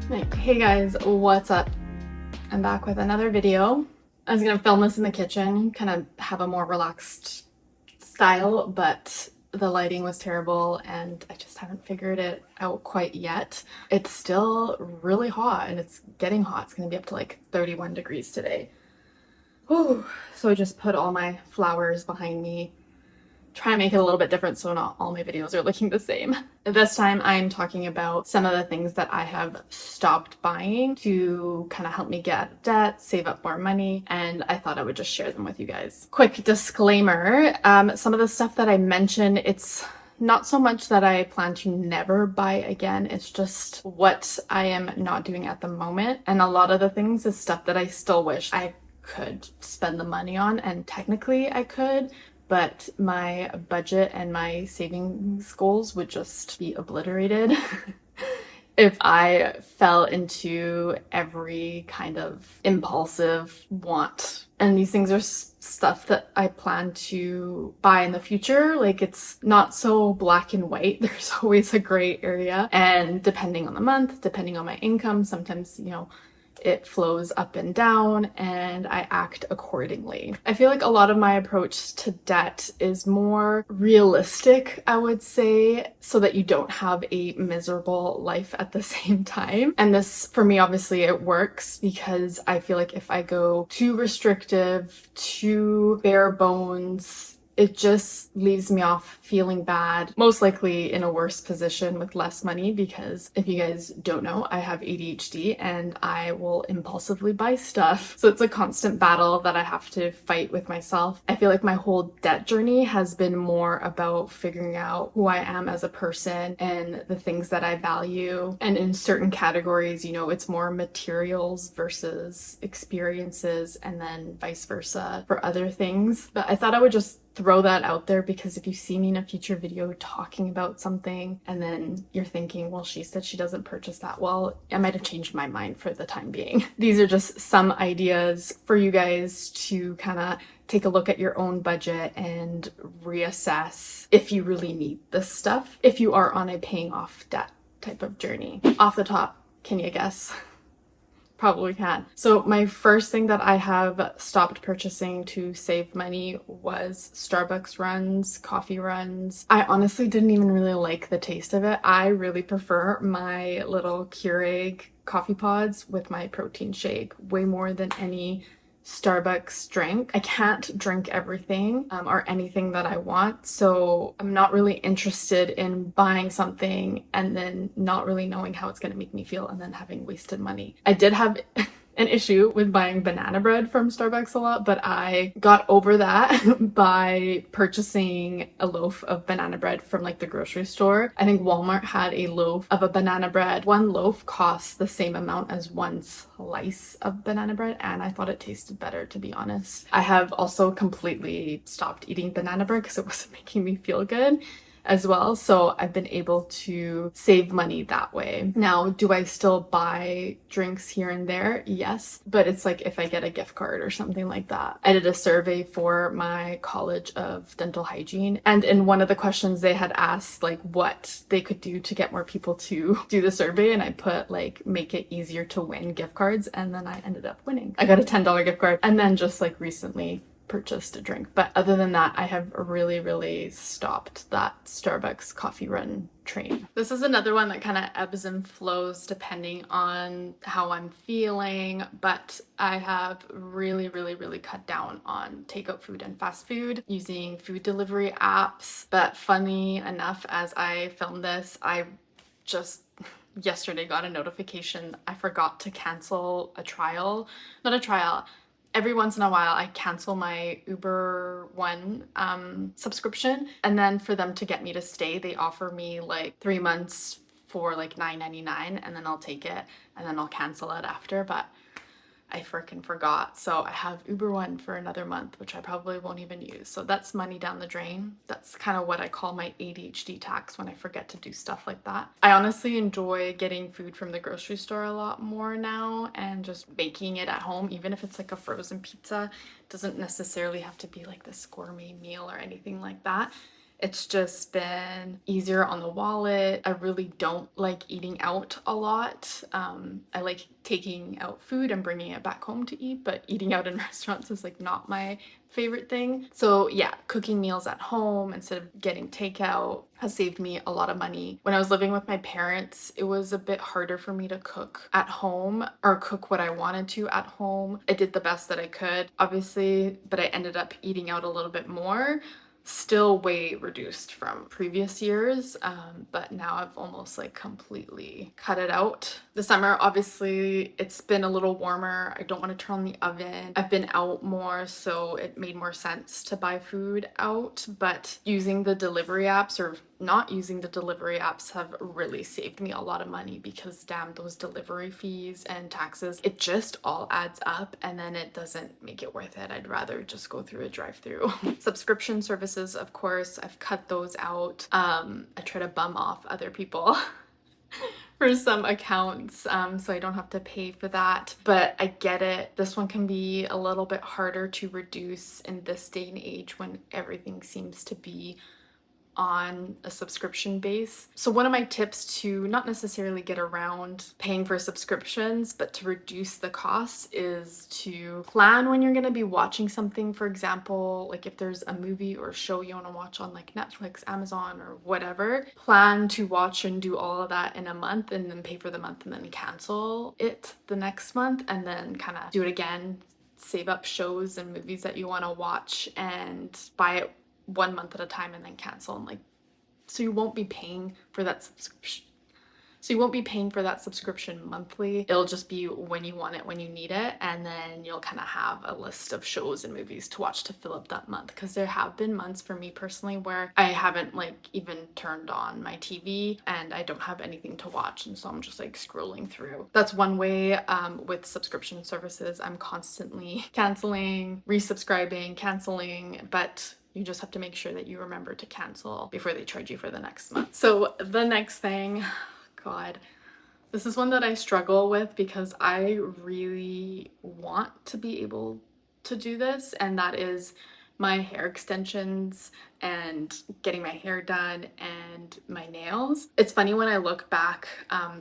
Hey guys, what's up? I'm back with another video. I was gonna film this in the kitchen, kind of have a more relaxed style, but the lighting was terrible and I just haven't figured it out quite yet. It's still really hot and it's getting hot. It's gonna be up to like 31 degrees today. Whew. So I just put all my flowers behind me. Try and make it a little bit different so not all my videos are looking the same. This time I'm talking about some of the things that I have stopped buying to kind of help me get out of debt, save up more money, and I thought I would just share them with you guys. Quick disclaimer, some of the stuff that I mentioned, it's not so much that I plan to never buy again, it's just what I am not doing at the moment. And a lot of the things is stuff that I still wish I could spend the money on, and technically I could, but my budget and my savings goals would just be obliterated if I fell into every kind of impulsive want. And these things are stuff that I plan to buy in the future. Like, it's not so black and white. There's always a gray area. And depending on the month, depending on my income, sometimes, it flows up and down and I act accordingly. I feel like a lot of my approach to debt is more realistic, I would say, so that you don't have a miserable life at the same time. And this, for me, obviously it works because I feel like if I go too restrictive, too bare bones, it just leaves me off feeling bad, most likely in a worse position with less money, because if you guys don't know, I have ADHD and I will impulsively buy stuff. So it's a constant battle that I have to fight with myself. I feel like my whole debt journey has been more about figuring out who I am as a person and the things that I value. And in certain categories, it's more materials versus experiences, and then vice versa for other things. But I thought I would just throw that out there, because if you see me in a future video talking about something and then you're thinking, well, she said she doesn't purchase that, well, I might have changed my mind for the time being. These are just some ideas for you guys to kind of take a look at your own budget and reassess if you really need this stuff, if you are on a paying off debt type of journey. Off the top, can you guess? Probably can. So my first thing that I have stopped purchasing to save money was Starbucks runs, coffee runs. I honestly didn't even really like the taste of it. I really prefer my little Keurig coffee pods with my protein shake way more than any Starbucks drink. I can't drink everything or anything that I want, so I'm not really interested in buying something and then not really knowing how it's going to make me feel and then having wasted money. I did have an issue with buying banana bread from Starbucks a lot, but I got over that by purchasing a loaf of banana bread from like the grocery store. I think Walmart had a loaf of a banana bread. One loaf costs the same amount as one slice of banana bread, and I thought it tasted better, to be honest. I have also completely stopped eating banana bread because it wasn't making me feel good as well, so I've been able to save money that way. Now, do I still buy drinks here and there? Yes, but it's like if I get a gift card or something like that. I did a survey for my College of Dental Hygiene, and in one of the questions they had asked like what they could do to get more people to do the survey, and I put like make it easier to win gift cards, and then I ended up winning. I got a $10 gift card, and then just like recently purchased a drink. But other than that, I have really stopped that Starbucks coffee run train. This is another one that kind of ebbs and flows depending on how I'm feeling, but I have really cut down on takeout food and fast food using food delivery apps. But funny enough, as I filmed this, I just yesterday got a notification I forgot to cancel a trial. Not a trial. Every once in a while, I cancel my Uber One subscription, and then for them to get me to stay, they offer me like 3 months for like $9.99, and then I'll take it, and then I'll cancel it after, but I freaking forgot. So I have Uber One for another month, which I probably won't even use. So that's money down the drain. That's kind of what I call my ADHD tax when I forget to do stuff like that. I honestly enjoy getting food from the grocery store a lot more now and just making it at home, even if it's like a frozen pizza. It doesn't necessarily have to be like this gourmet meal or anything like that. It's just been easier on the wallet. I really don't like eating out a lot. I like taking out food and bringing it back home to eat, but eating out in restaurants is like not my favorite thing. So yeah, cooking meals at home instead of getting takeout has saved me a lot of money. When I was living with my parents, it was a bit harder for me to cook at home or cook what I wanted to at home. I did the best that I could, obviously, but I ended up eating out a little bit more. Still way reduced from previous years, but now I've almost like completely cut it out. The summer, obviously, it's been a little warmer. I don't want to turn on the oven. I've been out more, so it made more sense to buy food out, but using the delivery apps or not using the delivery apps have really saved me a lot of money because damn, those delivery fees and taxes, it just all adds up and then it doesn't make it worth it. I'd rather just go through a drive-through. Subscription services, of course, I've cut those out. I try to bum off other people for some accounts, so I don't have to pay for that. But I get it. This one can be a little bit harder to reduce in this day and age when everything seems to be on a subscription base. So one of my tips to not necessarily get around paying for subscriptions, but to reduce the costs is to plan when you're going to be watching something. For example, like if there's a movie or show you want to watch on like Netflix, Amazon, or whatever, plan to watch and do all of that in a month and then pay for the month and then cancel it the next month and then kind of do it again. Save up shows and movies that you want to watch and buy it 1 month at a time and then cancel, and like, so you won't be paying for that subscription. So you won't be paying for that subscription monthly. It'll just be when you want it, when you need it, and then you'll kind of have a list of shows and movies to watch to fill up that month. Because there have been months for me personally where I haven't like even turned on my TV and I don't have anything to watch, and so I'm just like scrolling through. That's one way. With subscription services, I'm constantly canceling, resubscribing, canceling, but you just have to make sure that you remember to cancel before they charge you for the next month. So the next thing, God, this is one that I struggle with because I really want to be able to do this, and that is my hair extensions and getting my hair done and my nails. It's funny when I look back,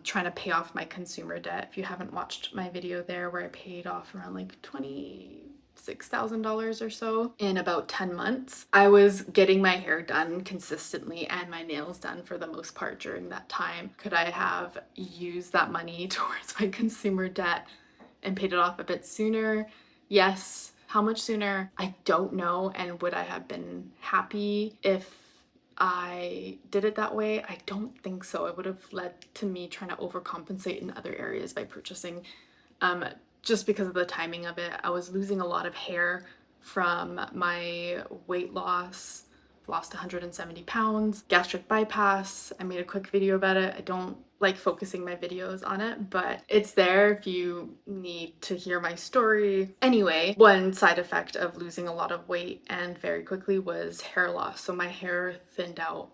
trying to pay off my consumer debt. If you haven't watched my video there where I paid off around like $26,000 or so in about 10 months. I was getting my hair done consistently and my nails done for the most part during that time. Could I have used that money towards my consumer debt and paid it off a bit sooner? Yes. How much sooner? I don't know. And would I have been happy if I did it that way? I don't think so. It would have led to me trying to overcompensate in other areas by purchasing just because of the timing of it. I was losing a lot of hair from my weight loss. Lost 170 pounds, gastric bypass. I made a quick video about it. I don't like focusing my videos on it, but it's there if you need to hear my story. Anyway, one side effect of losing a lot of weight and very quickly was hair loss. So my hair thinned out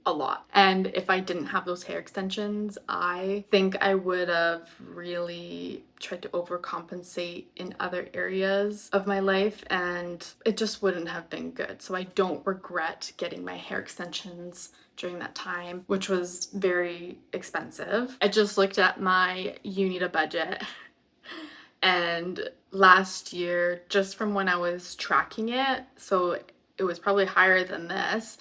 a lot. And if I didn't have those hair extensions, I think I would have really tried to overcompensate in other areas of my life and it just wouldn't have been good. So I don't regret getting my hair extensions during that time, which was very expensive. I just looked at my You Need a Budget and last year, just from when I was tracking it, so it was probably higher than this,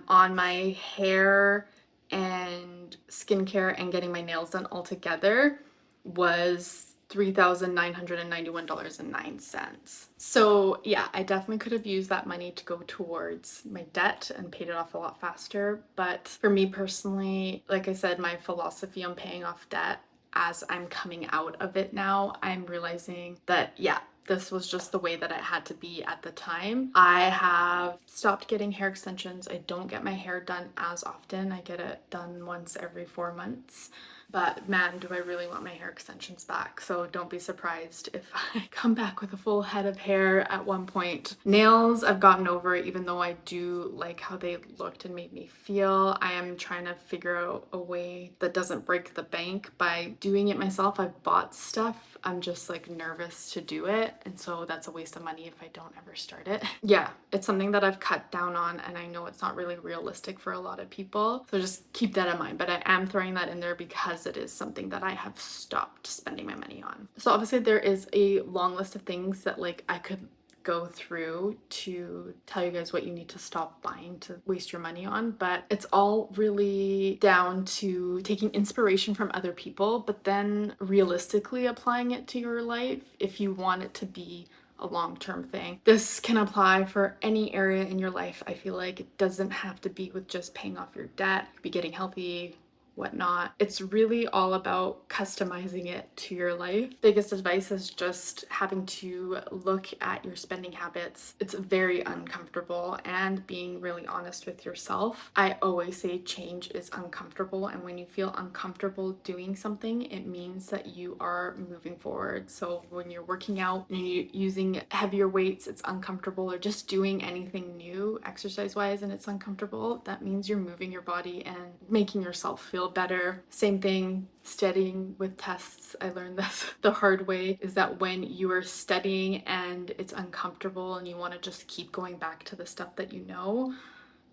on my hair and skincare and getting my nails done all together was $3,991.09. So yeah, I definitely could have used that money to go towards my debt and paid it off a lot faster. But for me personally, like I said, my philosophy on paying off debt, as I'm coming out of it now, I'm realizing that yeah, this was just the way that it had to be at the time. I have stopped getting hair extensions. I don't get my hair done as often. I get it done once every 4 months But man, do I really want my hair extensions back. So don't be surprised if I come back with a full head of hair at one point. Nails, I've gotten over, even though I do like how they looked and made me feel. I am trying to figure out a way that doesn't break the bank by doing it myself. I've bought stuff. I'm just like nervous to do it. And so that's a waste of money if I don't ever start it. Yeah, it's something that I've cut down on, and I know it's not really realistic for a lot of people. So just keep that in mind. But I am throwing that in there because it is something that I have stopped spending my money on. So obviously there is a long list of things that like I could go through to tell you guys what you need to stop buying to waste your money on, but it's all really down to taking inspiration from other people, but then realistically applying it to your life if you want it to be a long-term thing. This can apply for any area in your life. I feel like it doesn't have to be with just paying off your debt. You could be getting healthy, whatnot. It's really all about customizing it to your life. Biggest advice is just having to look at your spending habits. It's very uncomfortable, and being really honest with yourself. I always say change is uncomfortable, and when you feel uncomfortable doing something, it means that you are moving forward. So when you're working out and you're using heavier weights, it's uncomfortable, or just doing anything new exercise wise and it's uncomfortable, that means you're moving your body and making yourself feel better. Same thing, studying with tests. I learned this the hard way, is that when you are studying and it's uncomfortable and you want to just keep going back to the stuff that you know,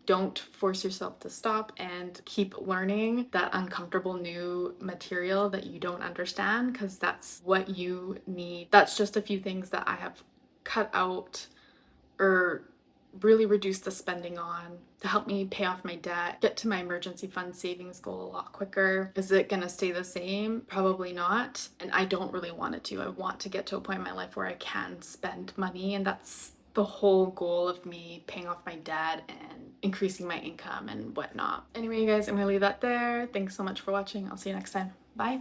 don't force yourself to stop and keep learning that uncomfortable new material that you don't understand, because that's what you need. That's just a few things that I have cut out or really reduce the spending on to help me pay off my debt, get to my emergency fund savings goal a lot quicker. Is it gonna stay the same? Probably not. And I don't really want it to. I want to get to a point in my life where I can spend money, and that's the whole goal of me paying off my debt and increasing my income and whatnot. Anyway, you guys, I'm gonna leave that there. Thanks so much for watching. I'll see you next time. Bye.